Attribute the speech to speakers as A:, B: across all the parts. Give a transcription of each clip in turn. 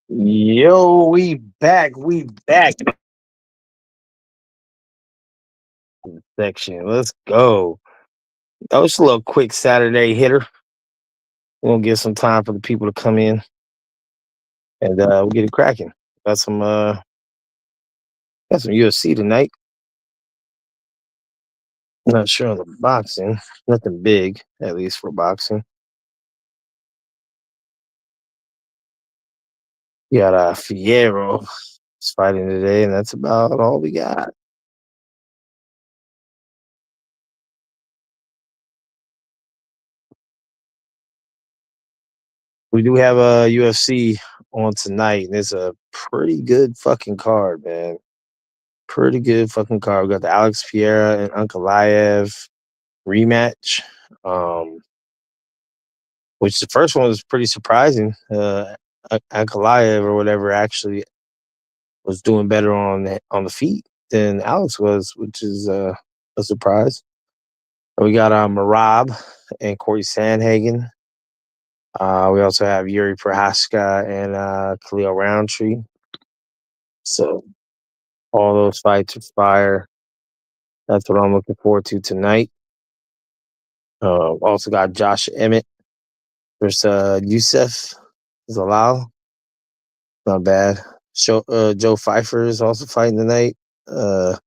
A: Yo, we back section. Let's go. That was a little quick Saturday hitter. We're gonna give some time for the people to come in and we'll get it cracking. Got some UFC tonight. Not sure on the boxing. Nothing big, at least for boxing. We got Fierro is fighting today, and that's about all we got. We do have a UFC on tonight, and it's a pretty good fucking card, man. Pretty good fucking card. We got the Alex Pereira and Ankalaev rematch, um, which the first one was pretty surprising. Ankalaev or whatever actually was doing better on the feet than Alex was, which is a surprise. And we got Marab and Corey Sandhagen. We also have Yuri Prohaska and Khalil Roundtree. So all those fights are fire. That's what I'm looking forward to tonight. Also got Josh Emmett versus Youssef Zalal. Not bad. Joe Pfeiffer is also fighting tonight uh,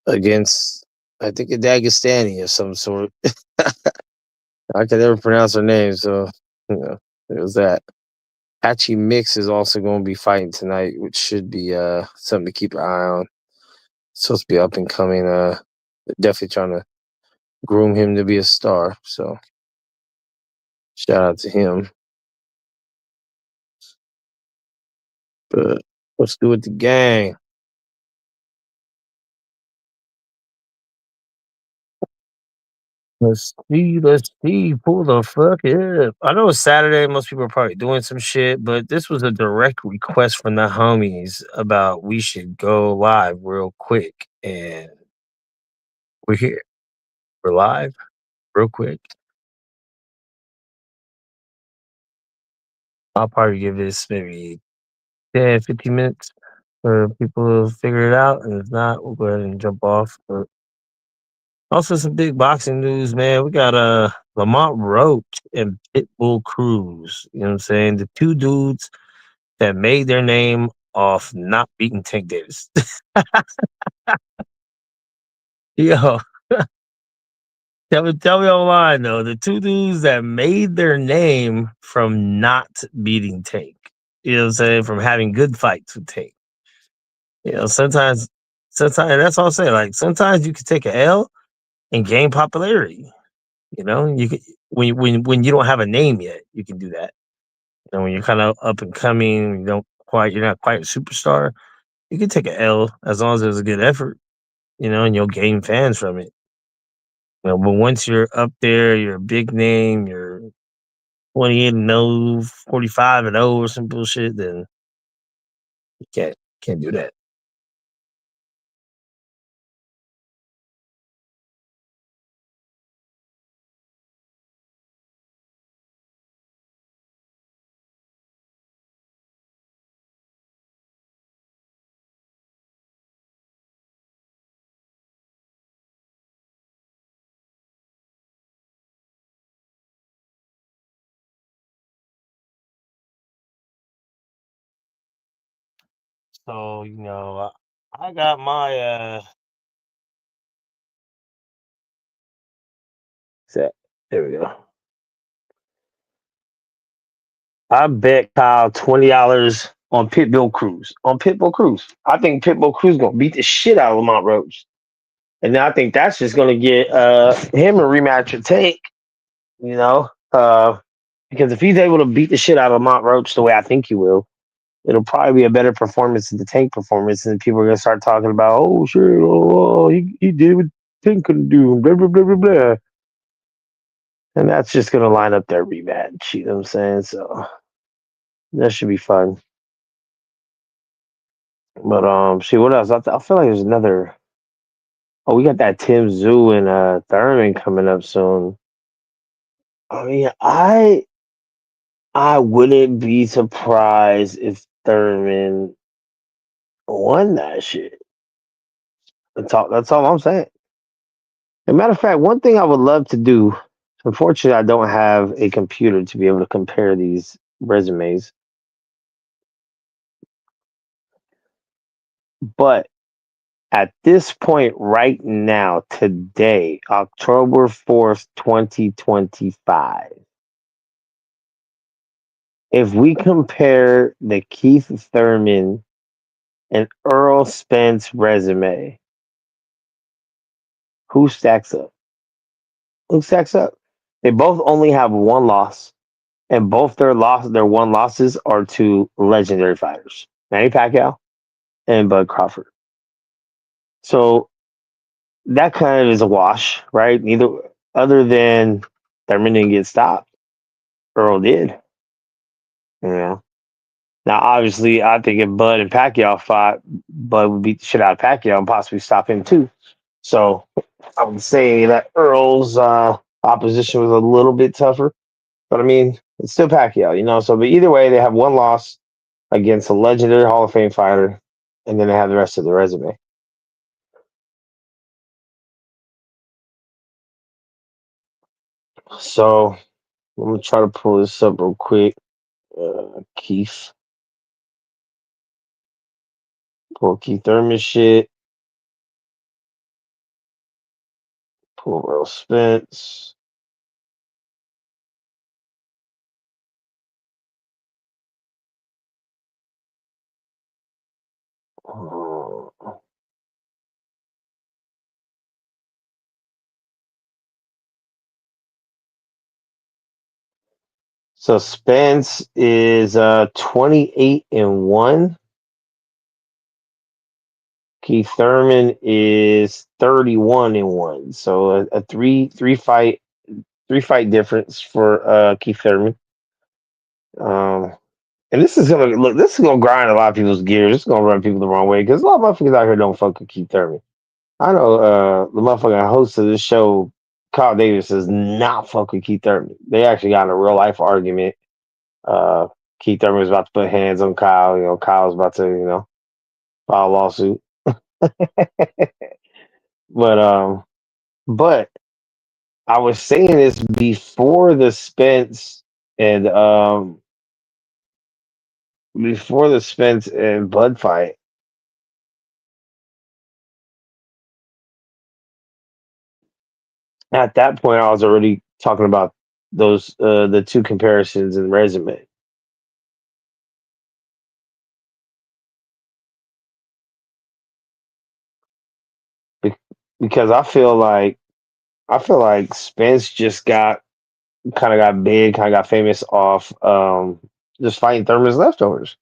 A: against, I think, a Dagestani of some sort. I can never pronounce her name, so it was that. Hachi Mix is also going to be fighting tonight, which should be something to keep an eye on. Supposed to be up and coming. Definitely trying to groom him to be a star. So shout out to him. But let's do it the gang. Let's see. Pull the fuck up. I know it's Saturday. Most people are probably doing some shit, but this was a direct request from the homies about we should go live real quick. And we're here. We're live real quick. I'll probably give this maybe 10, 15 minutes for people to figure it out. And if not, we'll go ahead and jump off. But also some big boxing news, man. We got Lamont Roach and Pitbull Cruz. You know what I'm saying? The two dudes that made their name off not beating Tank Davis. Yo, tell me online though. The two dudes that made their name from not beating Tank. You know what I'm saying? From having good fights with Tank. You know, sometimes that's all I'm saying. Like sometimes you can take a L and gain popularity. You know, you can when you don't have a name yet, you can do that. You know, when you're kind of up and coming, you're not quite a superstar. You can take a L as long as there's a good effort. You know, and you'll gain fans from it. You know, but once you're up there, you're a big name, you're 28 and 0, 45 and 0 or some bullshit, then you can't do that. So, I got my set. There we go. I bet Kyle $20 on Pitbull Cruz. On Pitbull Cruz. I think Pitbull Cruz gonna beat the shit out of Lamont Roach. And then I think that's just gonna get him a rematch with Tank, you know. Because if he's able to beat the shit out of Lamont Roach the way I think he will, it'll probably be a better performance than the Tank performance, and people are gonna start talking about, oh shit, he did what Tank couldn't do, blah blah blah blah blah. And that's just gonna line up their rematch, you know what I'm saying? So that should be fun. But see what else? I feel like there's another. Oh, we got that Tim Zoo and Thurman coming up soon. I mean, I wouldn't be surprised if Thurman won that shit. That's all I'm saying. As a matter of fact, one thing I would love to do, unfortunately, I don't have a computer to be able to compare these resumes, but at this point right now, today, October 4th, 2025, if we compare the Keith Thurman and Earl Spence resume, who stacks up? Who stacks up? They both only have one loss, and both their one losses are to legendary fighters, Manny Pacquiao and Bud Crawford. So that kind of is a wash, right? Neither other than Thurman didn't get stopped. Earl did. You know. Now obviously I think if Bud and Pacquiao fought, Bud would beat the shit out of Pacquiao and possibly stop him too. So I would say that Earl's opposition was a little bit tougher. But I mean, it's still Pacquiao, you know. So, but either way, they have one loss against a legendary Hall of Fame fighter, and then they have the rest of the resume. So, I'm gonna try to pull this up real quick. Keith, pull Keith Thurman shit. Pull Earl Spence. Uh, so Spence is 28-1. Keith Thurman is 31-1. So a three fight difference for Keith Thurman. And this is gonna look. This is gonna grind a lot of people's gears. It's gonna run people the wrong way because a lot of motherfuckers out here don't fuck with Keith Thurman. I know the motherfucking host of this show, Kyle Davis, does not fuck with Keith Thurman. They actually got in a real life argument. Uh, Keith Thurman was about to put hands on Kyle. You know, Kyle was about to file a lawsuit. But but I was saying this before the Spence and Bud fight. At that point, I was already talking about those the two comparisons in resume. Be- because I feel like Spence just got big, kind of got famous off just fighting Thurman's leftovers,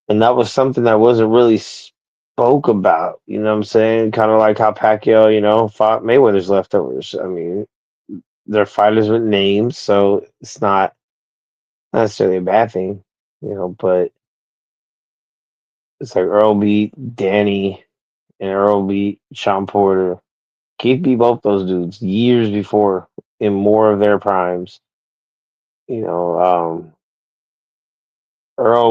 A: and that was something that wasn't really spoke about. You know what I'm saying? Kind of like how Pacquiao, fought Mayweather's leftovers. I mean, they're fighters with names, so it's not necessarily a bad thing, but it's like Earl beat Danny and Earl beat Sean Porter. Keith beat both those dudes years before in more of their primes. You know, Earl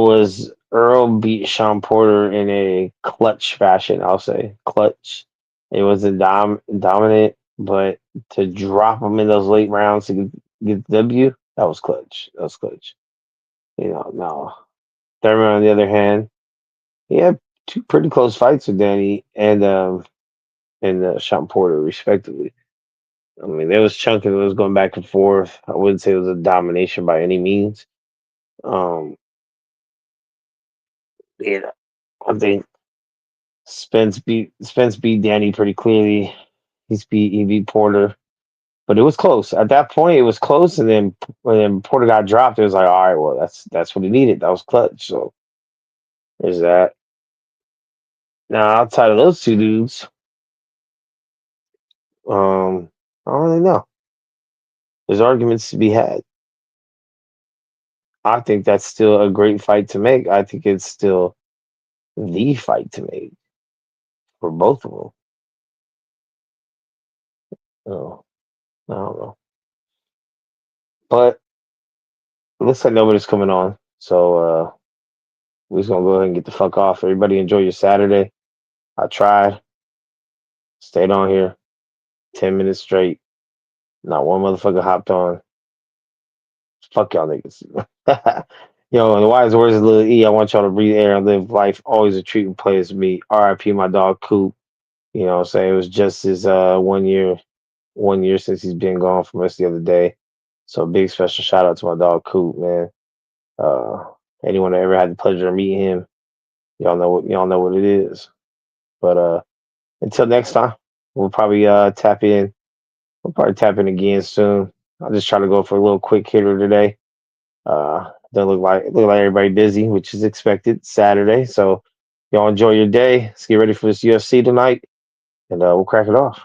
A: beat Sean Porter in a clutch fashion. I'll say clutch. It wasn't dominant, but to drop him in those late rounds to get the W, that was clutch. That was clutch. No. Thurman, on the other hand, he had two pretty close fights with Danny and Sean Porter, respectively. I mean, there was chunking. It was going back and forth. I wouldn't say it was a domination by any means. Um, yeah, I think Spence beat Danny pretty clearly. He beat Porter, but it was close. At that point, it was close, and then when Porter got dropped, it was like, all right, well, that's what he needed. That was clutch. So there's that. Now outside of those two dudes, I don't really know. There's arguments to be had. I think that's still a great fight to make. I think it's still the fight to make for both of them. Oh. I don't know. But it looks like nobody's coming on. So we're just gonna go ahead and get the fuck off. Everybody enjoy your Saturday. I tried, stayed on here 10 minutes straight. Not one motherfucker hopped on. Fuck y'all niggas. Yo, and the wise words of Lil E, I want y'all to breathe air and live life. Always a treat and play as me. RIP my dog Coop. You know what I'm saying? It was just his 1 year since he's been gone from us the other day. So big special shout out to my dog Coop, man. Uh anyone that ever had the pleasure of meeting him, y'all know what it is. But until next time, we'll probably tap in. We'll probably tap in again soon. I'll just try to go for a little quick hitter today. Don't look like everybody busy, which is expected. Saturday, so y'all enjoy your day. Let's get ready for this UFC tonight, and we'll crack it off.